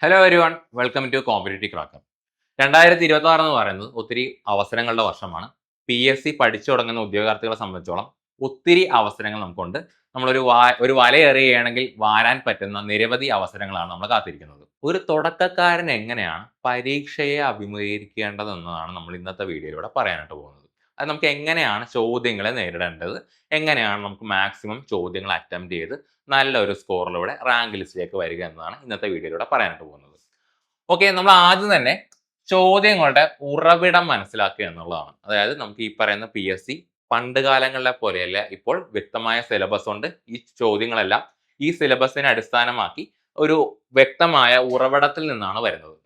Hello everyone, welcome to competitive cracker. 2026 എന്ന് പറയുന്നത് ഒത്തിരി അവസരങ്ങളുടെ വർഷമാണ്. PSC പഠിച്ചു തുടങ്ങുന്ന ഉദ്യോഗാർത്ഥികളെ സംബന്ധിച്ചോളം ഒത്തിരി അവസരങ്ങൾ നമുക്കുണ്ട്. ഒരു വല എറിയുകയാണെങ്കിൽ വാരാൻ പറ്റുന്ന നിരവധി അവസരങ്ങളാണ് നമ്മൾ കാത്തിരിക്കുന്നത്. ഒരു തുടക്കക്കാരൻ എങ്ങനെയാണ് പരീക്ഷയെ അഭിമുഖീകരിക്കേണ്ടതെന്നതാണ് നമ്മൾ ഇന്നത്തെ വീഡിയോയിലൂടെ പറയാനായിട്ട് പോകുന്നത്. അത് നമുക്ക് എങ്ങനെയാണ് ചോദ്യങ്ങളെ നേരിടേണ്ടത്, എങ്ങനെയാണ് നമുക്ക് മാക്സിമം ചോദ്യങ്ങൾ അറ്റംപ്റ്റ് ചെയ്ത് നല്ലൊരു സ്കോറിലൂടെ റാങ്ക് ലിസ്റ്റിലേക്ക് വരിക എന്നതാണ് ഇന്നത്തെ വീഡിയോയിലൂടെ പറയാനായിട്ട് പോകുന്നത്. ഓക്കെ, നമ്മൾ ആദ്യം തന്നെ ചോദ്യങ്ങളുടെ ഉറവിടം മനസ്സിലാക്കുക എന്നുള്ളതാണ്. അതായത് നമുക്ക് ഈ പറയുന്ന PSC പണ്ട് കാലങ്ങളിലെ പോലെയല്ല, ഇപ്പോൾ വ്യക്തമായ സിലബസ് ഉണ്ട്. ഈ ചോദ്യങ്ങളെല്ലാം ഈ സിലബസിനെ അടിസ്ഥാനമാക്കി ഒരു വ്യക്തമായ ഉറവിടത്തിൽ നിന്നാണ് വരുന്നത്.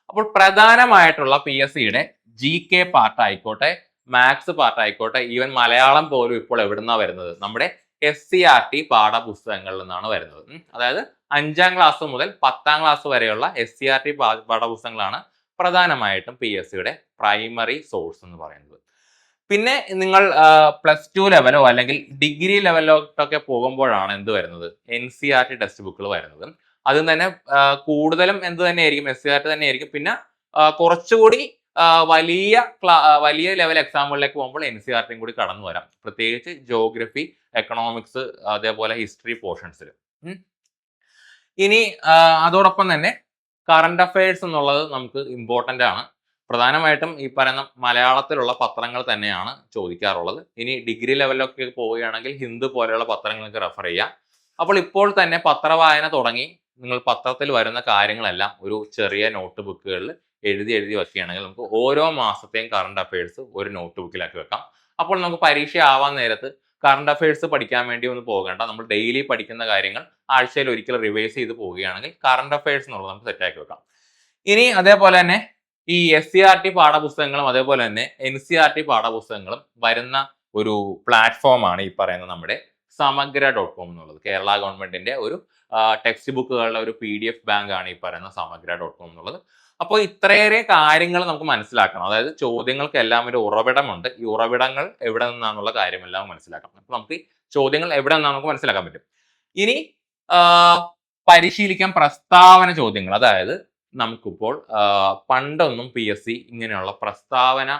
അപ്പോൾ പ്രധാനമായിട്ടുള്ള PSCയുടെ GK പാർട്ട് ആയിക്കോട്ടെ, മാത്സ് പാർട്ട് ആയിക്കോട്ടെ, ഈവൻ മലയാളം പോലും ഇപ്പോൾ എവിടുന്നാണ് വരുന്നത്? നമ്മുടെ SCERT പാഠപുസ്തകങ്ങളിൽ നിന്നാണ് വരുന്നത്. അതായത് 5ാം ക്ലാസ് മുതൽ 10ാം ക്ലാസ് വരെയുള്ള SCERT പാഠപുസ്തകങ്ങളാണ് പ്രധാനമായിട്ടും PSCയുടെ പ്രൈമറി സോഴ്സ് എന്ന് പറയുന്നത്. പിന്നെ നിങ്ങൾ +2 ലെവലോ അല്ലെങ്കിൽ ഡിഗ്രി ലെവലിലോട്ടൊക്കെ പോകുമ്പോഴാണ് എന്ത് വരുന്നത്? NCERT ടെക്സ്റ്റ് ബുക്കുകൾ വരുന്നത്. അതും തന്നെ കൂടുതലും എന്ത് തന്നെയായിരിക്കും? SCERT തന്നെയായിരിക്കും. പിന്നെ കുറച്ചുകൂടി വലിയ ലെവൽ എക്സാമുകളിലേക്ക് പോകുമ്പോൾ NCERTയും കൂടി കടന്നു വരാം. പ്രത്യേകിച്ച് ജോഗ്രഫി, എക്കണോമിക്സ്, അതേപോലെ ഹിസ്റ്ററി പോർഷൻസിൽ. ഇനി അതോടൊപ്പം തന്നെ കറണ്ട് അഫയേഴ്സ് എന്നുള്ളത് നമുക്ക് ഇമ്പോർട്ടൻ്റ് ആണ്. പ്രധാനമായിട്ടും ഈ പറയുന്ന മലയാളത്തിലുള്ള പത്രങ്ങൾ തന്നെയാണ് ചോദിക്കാറുള്ളത്. ഇനി ഡിഗ്രി ലെവലിലൊക്കെ പോവുകയാണെങ്കിൽ ഹിന്ദു പോലെയുള്ള പത്രങ്ങൾക്ക് റെഫർ ചെയ്യാം. അപ്പോൾ ഇപ്പോൾ തന്നെ പത്രവായന തുടങ്ങി നിങ്ങൾ പത്രത്തിൽ വരുന്ന കാര്യങ്ങളെല്ലാം ഒരു ചെറിയ നോട്ട് ബുക്കുകളിൽ എഴുതി വെക്കുകയാണെങ്കിൽ നമുക്ക് ഓരോ മാസത്തെയും കറണ്ട് അഫയേഴ്സ് ഒരു നോട്ട് ബുക്കിലാക്കി വെക്കാം. അപ്പോൾ നമുക്ക് പരീക്ഷ ആവാൻ നേരത്ത് കറണ്ട് അഫയേഴ്സ് പഠിക്കാൻ വേണ്ടി ഒന്നും പോകേണ്ട. നമ്മൾ ഡെയിലി പഠിക്കുന്ന കാര്യങ്ങൾ ആഴ്ചയിൽ ഒരിക്കൽ റിവൈസ് ചെയ്ത് പോവുകയാണെങ്കിൽ കറണ്ട് അഫയേഴ്സ് എന്നുള്ളത് നമുക്ക് സെറ്റാക്കി വെക്കാം. ഇനി അതേപോലെ തന്നെ ഈ SCERT പാഠപുസ്തകങ്ങളും അതേപോലെ തന്നെ NCERT പാഠപുസ്തകങ്ങളും വരുന്ന ഒരു പ്ലാറ്റ്ഫോമാണ് ഈ പറയുന്ന നമ്മുടെ സമഗ്ര.com എന്നുള്ളത്. കേരള ഗവൺമെന്റിന്റെ ഒരു ടെക്സ്റ്റ് ബുക്കുകളുടെ ഒരു PDF ബാങ്ക് ആണ് ഈ പറയുന്ന സമഗ്ര.com എന്നുള്ളത്. അപ്പോൾ ഇത്രയേറെ കാര്യങ്ങൾ നമുക്ക് മനസ്സിലാക്കണം. അതായത് ചോദ്യങ്ങൾക്ക് എല്ലാം ഒരു ഉറവിടമുണ്ട്. ഈ ഉറവിടങ്ങൾ എവിടെ നിന്നാണെന്നുള്ള കാര്യമെല്ലാം മനസ്സിലാക്കണം. അപ്പോൾ നമുക്ക് ഈ ചോദ്യങ്ങൾ എവിടെ നിന്നാണ് നമുക്ക് മനസ്സിലാക്കാൻ പറ്റും. ഇനി പരിശീലിക്കാൻ പ്രസ്താവന ചോദ്യങ്ങൾ. അതായത് നമുക്കിപ്പോൾ പണ്ടൊന്നും PSC ഇങ്ങനെയുള്ള പ്രസ്താവന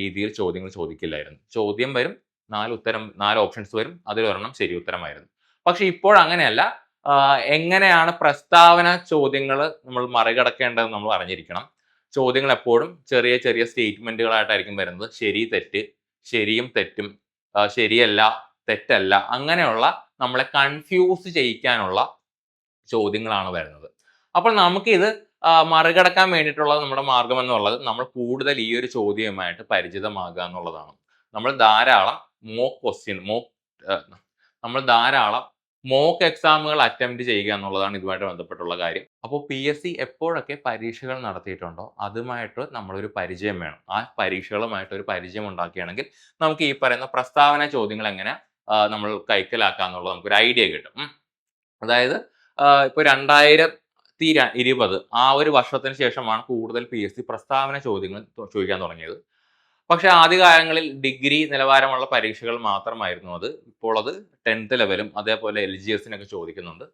രീതിയിൽ ചോദ്യങ്ങൾ ചോദിക്കില്ലായിരുന്നു. ചോദ്യം വരും, 4 ഓപ്ഷൻസ് വരും, അതിലൊരെണ്ണം ശരി ഉത്തരമായിരുന്നു. പക്ഷെ ഇപ്പോൾ അങ്ങനെയല്ല. എങ്ങനെയാണ് പ്രസ്താവന ചോദ്യങ്ങൾ നമ്മൾ മറികടക്കേണ്ടതെന്ന് നമ്മൾ അറിഞ്ഞിരിക്കണം. ചോദ്യങ്ങൾ എപ്പോഴും ചെറിയ ചെറിയ സ്റ്റേറ്റ്മെന്റുകളായിട്ടായിരിക്കും വരുന്നത്. ശരി തെറ്റ്, ശരിയും തെറ്റും, ശരിയല്ല തെറ്റല്ല, അങ്ങനെയുള്ള നമ്മളെ കൺഫ്യൂസ് ചെയ്യിക്കാനുള്ള ചോദ്യങ്ങളാണ് വരുന്നത്. അപ്പോൾ നമുക്കിത് മറികടക്കാൻ വേണ്ടിയിട്ടുള്ള നമ്മുടെ മാർഗം എന്നുള്ളത് നമ്മൾ കൂടുതൽ ഈ ഒരു ചോദ്യവുമായിട്ട് പരിചിതമാകുക എന്നുള്ളതാണ്. നമ്മൾ ധാരാളം മോക്ക് എക്സാമുകൾ അറ്റംപ്റ്റ് ചെയ്യുക എന്നുള്ളതാണ് ഇതുമായിട്ട് ബന്ധപ്പെട്ടുള്ള കാര്യം. അപ്പോൾ PSC എപ്പോഴൊക്കെ പരീക്ഷകൾ നടത്തിയിട്ടുണ്ടോ അതുമായിട്ട് നമ്മളൊരു പരിചയം വേണം. ആ പരീക്ഷകളുമായിട്ട് ഒരു പരിചയം ഉണ്ടാക്കുകയാണെങ്കിൽ നമുക്ക് ഈ പറയുന്ന പ്രസ്താവന ചോദ്യങ്ങൾ എങ്ങനെ നമ്മൾ കൈക്കലാക്കുക എന്നുള്ളത് നമുക്കൊരു ഐഡിയ കിട്ടും. അതായത് ഇപ്പോൾ 2020 ആ ഒരു വർഷത്തിന് ശേഷമാണ് കൂടുതൽ PSC പ്രസ്താവന ചോദ്യങ്ങൾ ചോദിക്കാൻ തുടങ്ങിയത്. പക്ഷെ ആദ്യകാലങ്ങളിൽ ഡിഗ്രി നിലവാരമുള്ള പരീക്ഷകൾ മാത്രമായിരുന്നു അത്. ഇപ്പോൾ അത് 10th ലെവലും അതേപോലെ LGSനൊക്കെ ചോദിക്കുന്നുണ്ട്.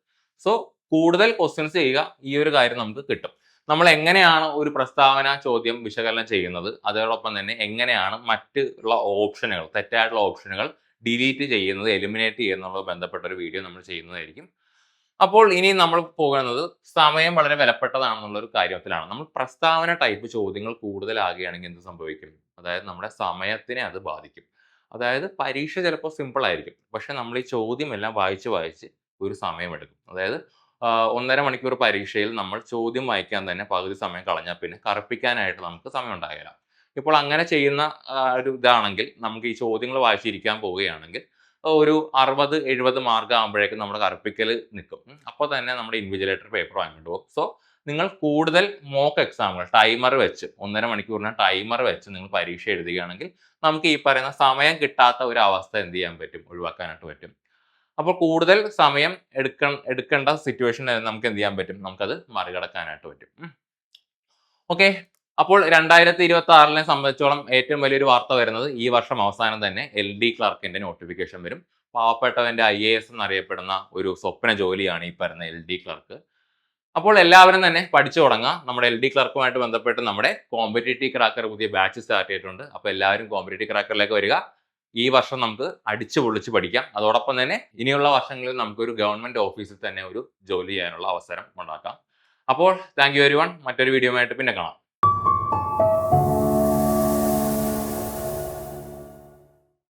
സോ കൂടുതൽ ക്വസ്റ്റ്യൻസ് ചെയ്യുക, ഈ ഒരു കാര്യം നമുക്ക് കിട്ടും. നമ്മൾ എങ്ങനെയാണ് ഒരു പ്രസ്താവന ചോദ്യം വിശകലനം ചെയ്യുന്നത്, അതോടൊപ്പം തന്നെ എങ്ങനെയാണ് മറ്റുള്ള ഓപ്ഷനുകൾ, തെറ്റായിട്ടുള്ള ഓപ്ഷനുകൾ ഡിലീറ്റ് ചെയ്യുന്നത്, എലിമിനേറ്റ് ചെയ്യുന്നതുമായി ബന്ധപ്പെട്ട ഒരു വീഡിയോ നമ്മൾ ചെയ്യുന്നതായിരിക്കും. അപ്പോൾ ഇനി നമ്മൾ പോകുന്നത് സമയം വളരെ വിലപ്പെട്ടതാണെന്നുള്ള ഒരു കാര്യത്തിലാണ്. നമ്മൾ പ്രസ്താവന ടൈപ്പ് ചോദ്യങ്ങൾ കൂടുതലാകുകയാണെങ്കിൽ എന്ത് സംഭവിക്കും? അതായത് നമ്മുടെ സമയത്തിനെ അത് ബാധിക്കും. അതായത് പരീക്ഷ ചിലപ്പോൾ സിമ്പിൾ ആയിരിക്കും, പക്ഷെ നമ്മൾ ഈ ചോദ്യം എല്ലാം വായിച്ച് ഒരു സമയമെടുക്കും. അതായത് 1.5 മണിക്കൂർ പരീക്ഷയിൽ നമ്മൾ ചോദ്യം വായിക്കാൻ തന്നെ പകുതി സമയം കളഞ്ഞാൽ പിന്നെ കറുപ്പിക്കാനായിട്ട് നമുക്ക് സമയം ഉണ്ടാകില്ല. ഇപ്പോൾ അങ്ങനെ ചെയ്യുന്ന ഒരു ഇതാണെങ്കിൽ നമുക്ക് ഈ ചോദ്യങ്ങൾ വായിച്ചിരിക്കാൻ പോവുകയാണെങ്കിൽ ഒരു 60-70 മാർക്ക് ആകുമ്പോഴേക്കും നമ്മുടെ കറുപ്പിക്കൽ നിൽക്കും. അപ്പോൾ തന്നെ നമ്മുടെ ഇൻവിജിലേറ്റർ പേപ്പർ വാങ്ങിയിട്ട് പോകും. സോ നിങ്ങൾ കൂടുതൽ മോക്ക് എക്സാമുകൾ ടൈമർ വെച്ച് 1.5 മണിക്കൂറിന് ടൈമർ വെച്ച് നിങ്ങൾ പരീക്ഷ എഴുതുകയാണെങ്കിൽ നമുക്ക് ഈ പറയുന്ന സമയം കിട്ടാത്ത ഒരു അവസ്ഥ എന്ത് ചെയ്യാൻ പറ്റും? ഒഴിവാക്കാനായിട്ട് പറ്റും. അപ്പോൾ കൂടുതൽ സമയം എടുക്കേണ്ട സിറ്റുവേഷനിൽ നമുക്ക് എന്ത് ചെയ്യാൻ പറ്റും? നമുക്കത് മറികടക്കാനായിട്ട് പറ്റും. ഓക്കെ, അപ്പോൾ 2026 സംബന്ധിച്ചോളം ഏറ്റവും വലിയൊരു വാർത്ത വരുന്നത് ഈ വർഷം അവസാനം തന്നെ LD ക്ലർക്കിന്റെ നോട്ടിഫിക്കേഷൻ വരും. പാവപ്പെട്ടവന്റെ IAS എന്നറിയപ്പെടുന്ന ഒരു സ്വപ്ന ജോലിയാണ് ഈ പറയുന്ന LD ക്ലർക്ക്. അപ്പോൾ എല്ലാവരും തന്നെ പഠിച്ചു തുടങ്ങാം. നമ്മുടെ LD ക്ലർക്കുമായിട്ട് ബന്ധപ്പെട്ട് നമ്മുടെ കോമ്പറ്റേറ്റീവ് ക്രാക്കർ പുതിയ ബാച്ച് സ്റ്റാർട്ട് ചെയ്തിട്ടുണ്ട്. അപ്പോൾ എല്ലാവരും കോമ്പറ്റേറ്റീവ് ക്രാക്കറിലേക്ക് വരിക. ഈ വർഷം നമുക്ക് അടിച്ചു പൊളിച്ച് പഠിക്കാം. അതോടൊപ്പം തന്നെ ഇനിയുള്ള വർഷങ്ങളിൽ നമുക്കൊരു ഗവൺമെന്റ് ഓഫീസിൽ തന്നെ ഒരു ജോലി ചെയ്യാനുള്ള അവസരം ഉണ്ടാക്കാം. അപ്പോൾ താങ്ക് യു എവരിവൺ. മറ്റൊരു വീഡിയോയുമായിട്ട് പിന്നെ കാണാം.